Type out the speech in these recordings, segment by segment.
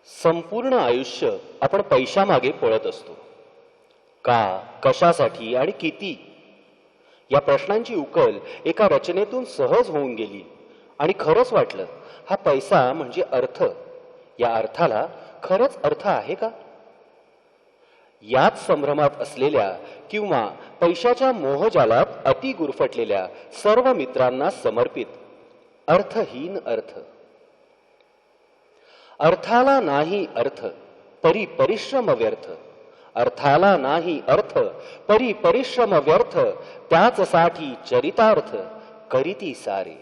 संपूर्ण आयुष्य आपण पैशामागे पळत असतो. का, कशासाठी आणि किती? या प्रश्नांची उकल एका रचनेतून सहज होऊन गेली आणि खरंच वाटलं, हा पैसा म्हणजे अर्थ. या अर्थाला खरंच अर्थ आहे का? याच संभ्रमात असलेल्या किंवा पैशाच्या मोहजालात अति गुरफटलेल्या सर्व मित्रांना समर्पित अर्थहीन अर्थ. अर्थाला नाही अर्थ परी परिश्रम व्यर्थ. अर्थाला नाही अर्थ परी परिश्रम व्यर्थ. त्याचसाठी चरितार्थ करीती सारे.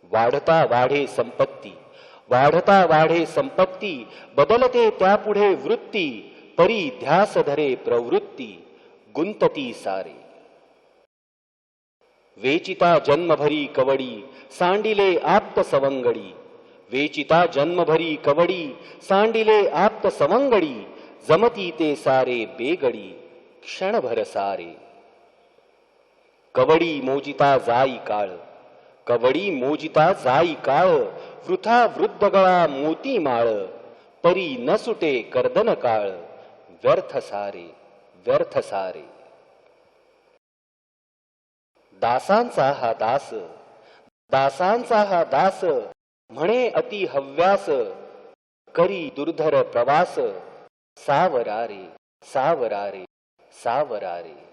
वाढता वाढे संपत्ती, वाढता वाढे संपत्ती. बदलते त्यापुढे वृत्ती. परी ध्यास धरे प्रवृत्ती गुंतती सारे. वेचिता जन्मभरी कवडी सांडिले आप्त सवंगडी. वेचिता जन्मभरी कवडी सांडिले आप्त सवंगडी. जमती ते सारे बेगडी क्षणभर सारे. कवडी मोजिता जाई काळ, कवडी मोजिता जाई काळ. वृथा वृद्ध गळा मोती माळ. परी न सुटे कर्दन काळ. व्यर्थ सारे व्यर्थ सारे. दासांचा हा दास, दासांचा हा दास. म्हणे अति हव्यास करी दुर्धर प्रवास. सावरारे सावरारे सावरारे.